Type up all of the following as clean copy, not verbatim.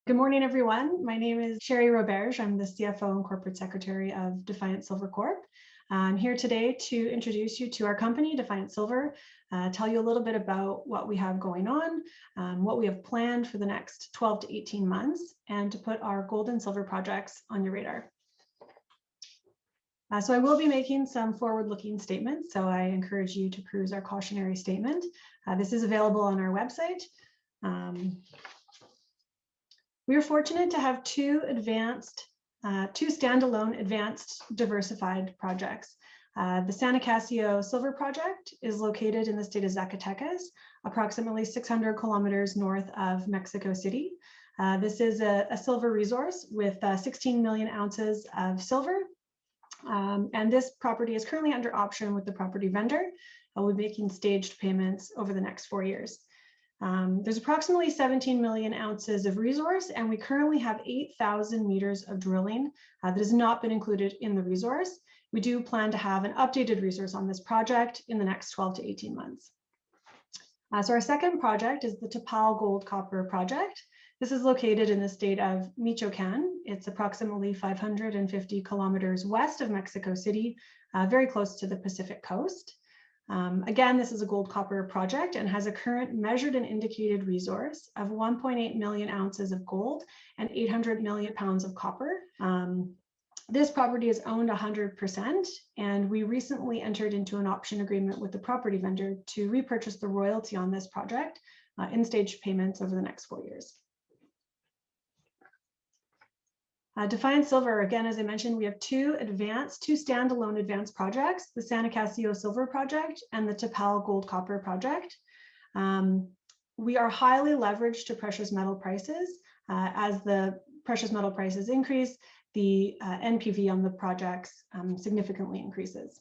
Good morning, everyone. My name is Sherry Roberge. I'm the CFO and Corporate Secretary of Defiance Silver Corp. I'm here today to introduce you to our company, Defiance Silver, tell you a little bit about what we have going on, what we have planned for the next 12 to 18 months, and to put our gold and silver projects on your radar. So I will be making some forward-looking statements, so I encourage you to peruse our cautionary statement. This is available on our website. We are fortunate to have two standalone advanced diversified projects. The San Nicasio Silver Project is located in the state of Zacatecas, approximately 600 kilometers north of Mexico City. This is a silver resource with 16 million ounces of silver. And this property is currently under option with the property vendor. We'll be making staged payments over the next 4 years. There's approximately 17 million ounces of resource, and we currently have 8,000 meters of drilling that has not been included in the resource. We do plan to have an updated resource on this project in the next 12 to 18 months. So our second project is the Tapal Gold Copper Project. This is located in the state of Michoacan. It's approximately 550 kilometers west of Mexico City, very close to the Pacific coast. Again, this is a gold copper project and has a current measured and indicated resource of 1.8 million ounces of gold and 800 million pounds of copper. This property is owned 100%, and we recently entered into an option agreement with the property vendor to repurchase the royalty on this project in staged payments over the next 4 years. Defiance Silver, again, as I mentioned, we have two standalone advanced projects, the San Nicasio Silver Project and the Tapal Gold Copper Project. We are highly leveraged to precious metal prices. As the precious metal prices increase, the NPV on the projects significantly increases.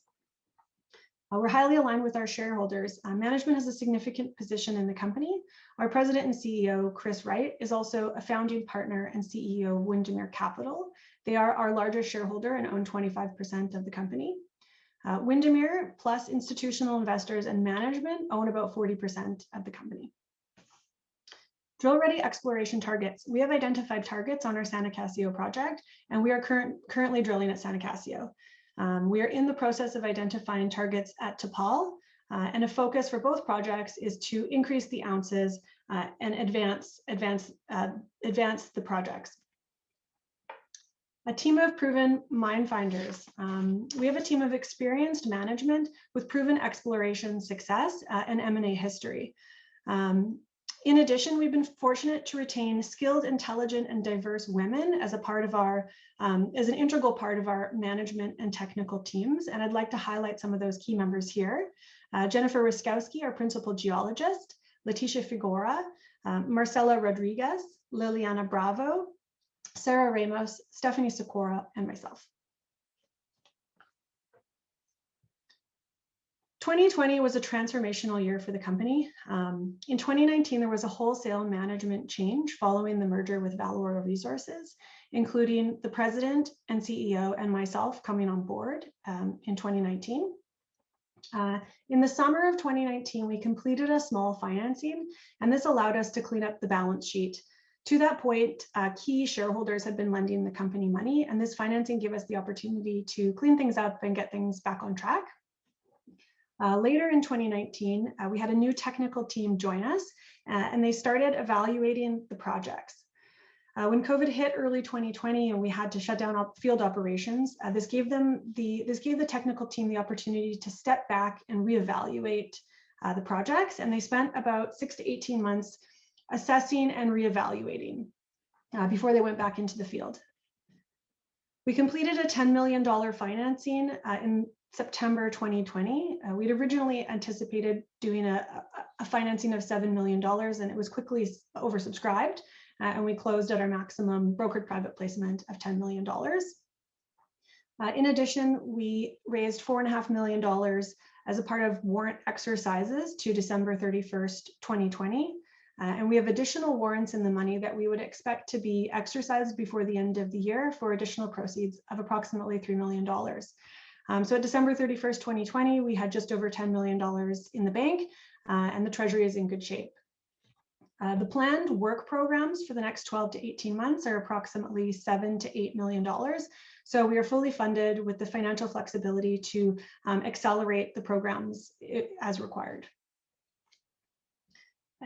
We're highly aligned with our shareholders. Management has a significant position in the company. Our president and CEO, Chris Wright, is also a founding partner and CEO of Windermere Capital. They are our largest shareholder and own 25% of the company. Windermere plus institutional investors and management own about 40% of the company. Drill-ready exploration targets. We have identified targets on our San Nicasio project, and we are currently drilling at San Nicasio. We are in the process of identifying targets at Tapal, and a focus for both projects is to increase the ounces and advance the projects. A team of proven mine finders. We have a team of experienced management with proven exploration success and M&A history. In addition, we've been fortunate to retain skilled, intelligent, and diverse women as a part of our, as an integral part of our management and technical teams. And I'd like to highlight some of those key members here. Jennifer Ruskowski, our principal geologist, Leticia Figuera, Marcela Rodriguez, Liliana Bravo, Sarah Ramos, Stephanie Sikora, and myself. 2020 was a transformational year for the company. In 2019, there was a wholesale management change following the merger with Valora Resources, including the president and CEO and myself coming on board in 2019. In the summer of 2019, we completed a small financing, and this allowed us to clean up the balance sheet. To that point, key shareholders had been lending the company money, and this financing gave us the opportunity to clean things up and get things back on track. Later in 2019, we had a new technical team join us, and they started evaluating the projects. When COVID hit early 2020 and we had to shut down field operations, this gave the technical team the opportunity to step back and reevaluate the projects, and they spent about 6 to 18 months assessing and reevaluating before they went back into the field. We completed a $10 million financing in September 2020. We'd originally anticipated doing a financing of $7 million, and it was quickly oversubscribed, and we closed at our maximum brokered private placement of $10 million. In addition, we raised $4.5 million as a part of warrant exercises to December 31st, 2020. And we have additional warrants in the money that we would expect to be exercised before the end of the year for additional proceeds of approximately $3 million. So at December 31st, 2020, we had just over $10 million in the bank, and the treasury is in good shape. The planned work programs for the next 12 to 18 months are approximately $7 to $8 million. So we are fully funded with the financial flexibility to accelerate the programs as required.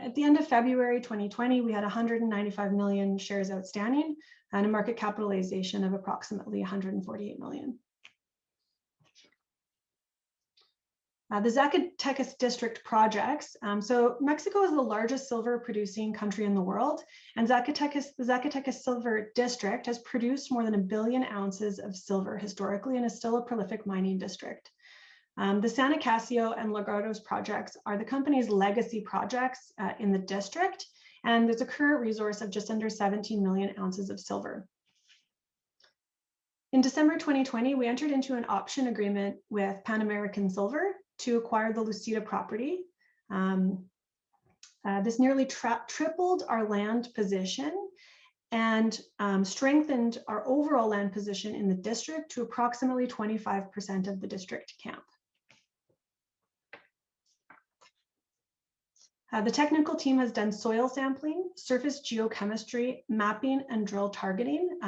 At the end of February 2020, we had 195 million shares outstanding and a market capitalization of approximately 148 million. The Zacatecas district projects. So Mexico is the largest silver producing country in the world, and the Zacatecas Silver District has produced more than 1 billion ounces of silver historically and is still a prolific mining district. The San Nicasio and Lagardos projects are the company's legacy projects in the district, and there's a current resource of just under 17 million ounces of silver. In December 2020, we entered into an option agreement with Pan American Silver to acquire the Lucida property. This nearly tripled our land position and strengthened our overall land position in the district to approximately 25% of the district camp. The technical team has done soil sampling, surface geochemistry, mapping, and drill targeting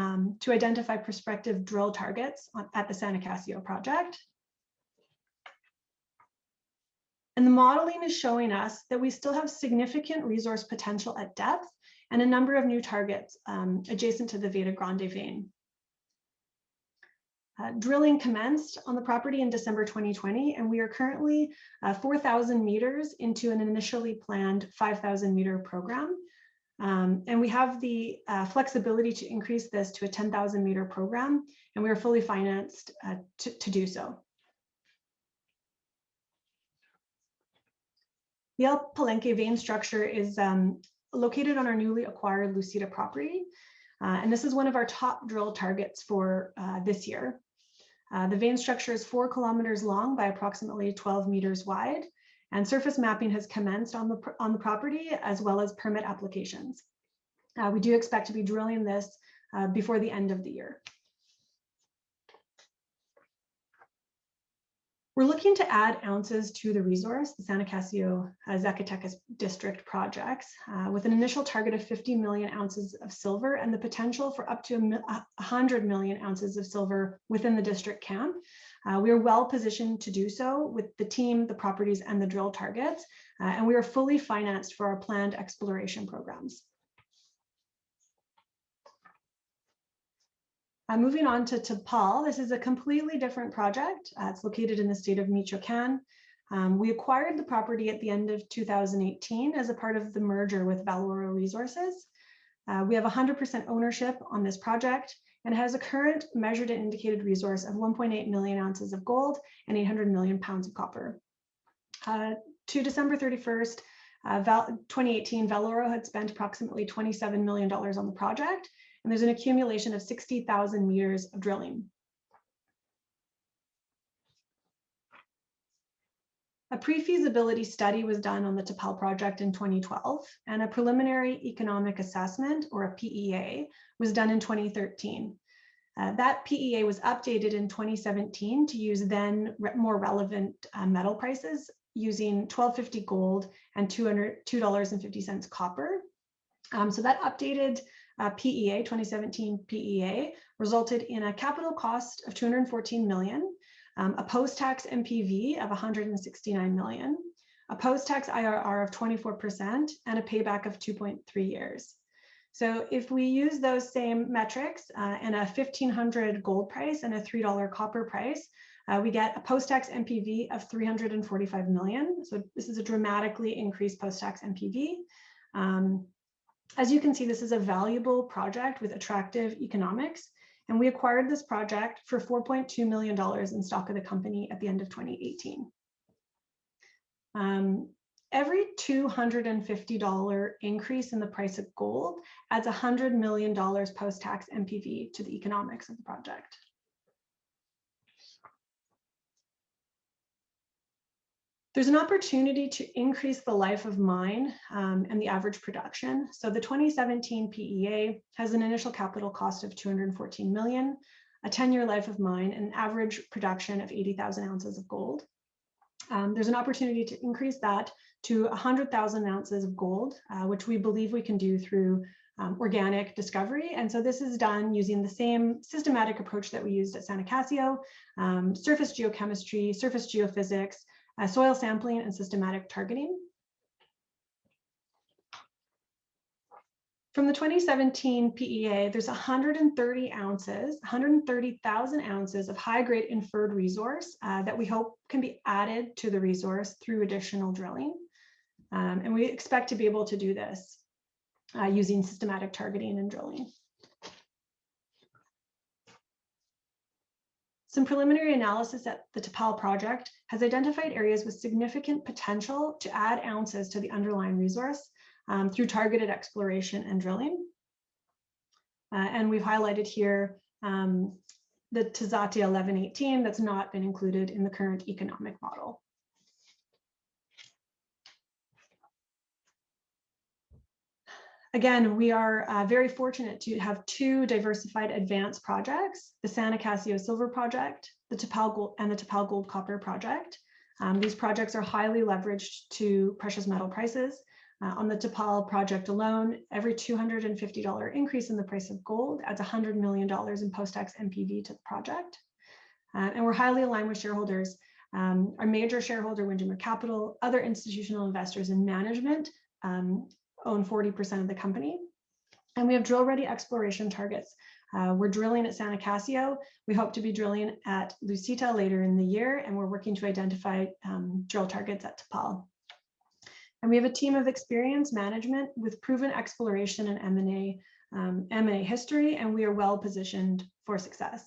to identify prospective drill targets at the San Nicasio project. And the modeling is showing us that we still have significant resource potential at depth and a number of new targets adjacent to the Veta Grande vein. Drilling commenced on the property in December 2020, and we are currently 4,000 meters into an initially planned 5,000 meter program. And we have the flexibility to increase this to a 10,000 meter program, and we are fully financed to do so. The El Palenque vein structure is located on our newly acquired Lucida property. And this is one of our top drill targets for this year. The vein structure is 4 kilometers long by approximately 12 meters wide, and surface mapping has commenced on the property as well as permit applications. We do expect to be drilling this before the end of the year. We're looking to add ounces to the resource, the San Nicasio Zacatecas district projects, with an initial target of 50 million ounces of silver and the potential for up to 100 million ounces of silver within the district camp. We are well positioned to do so with the team, the properties, and the drill targets, and we are fully financed for our planned exploration programs. Moving on to Tapal, this is a completely different project. It's located in the state of Michoacan. We acquired the property at the end of 2018 as a part of the merger with Valoro Resources. We have 100% ownership on this project and has a current measured and indicated resource of 1.8 million ounces of gold and 800 million pounds of copper. To December 31st, 2018, Valoro had spent approximately $27 million on the project, and there's an accumulation of 60,000 meters of drilling. A pre-feasibility study was done on the Tapal project in 2012, and a preliminary economic assessment, or a PEA, was done in 2013. That PEA was updated in 2017 to use then more relevant metal prices, using $12.50 gold and $2.50 copper. So that updated PEA, 2017 PEA, resulted in a capital cost of 214 million, a post-tax NPV of 169 million, a post-tax IRR of 24%, and a payback of 2.3 years. So if we use those same metrics and a 1,500 gold price and a $3 copper price, we get a post-tax NPV of 345 million. So this is a dramatically increased post-tax NPV. As you can see, this is a valuable project with attractive economics, and we acquired this project for $4.2 million in stock of the company at the end of 2018. Every $250 increase in the price of gold adds $100 million post-tax NPV to the economics of the project. There's an opportunity to increase the life of mine and the average production. So the 2017 PEA has an initial capital cost of 214 million, a 10-year life of mine, and an average production of 80,000 ounces of gold. There's an opportunity to increase that to 100,000 ounces of gold, which we believe we can do through organic discovery. And so this is done using the same systematic approach that we used at San Acacio, surface geochemistry, surface geophysics, soil sampling, and systematic targeting. From the 2017 PEA, there's 130,000 ounces of high-grade inferred resource that we hope can be added to the resource through additional drilling. And we expect to be able to do this using systematic targeting and drilling. Some preliminary analysis at the Tapal project has identified areas with significant potential to add ounces to the underlying resource through targeted exploration and drilling. And we've highlighted here the Tizati 1118 that's not been included in the current economic model. Again, we are very fortunate to have two diversified advanced projects, the San Acacio Silver Project, the Tapal Gold Copper Project. These projects are highly leveraged to precious metal prices. On the Tapal project alone, every $250 increase in the price of gold adds $100 million in post-tax NPV to the project. And we're highly aligned with shareholders. Our major shareholder, Windjammer Capital, other institutional investors and management own 40% of the company. And we have drill-ready exploration targets. We're drilling at San Acacio. We hope to be drilling at Lucita later in the year, and we're working to identify drill targets at Tapal. And we have a team of experienced management with proven exploration and M&A history, and we are well positioned for success.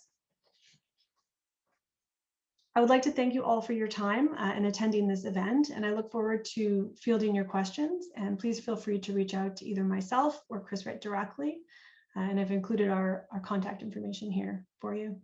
I would like to thank you all for your time in attending this event, and I look forward to fielding your questions. And please feel free to reach out to either myself or Chris Wright directly. And I've included our contact information here for you.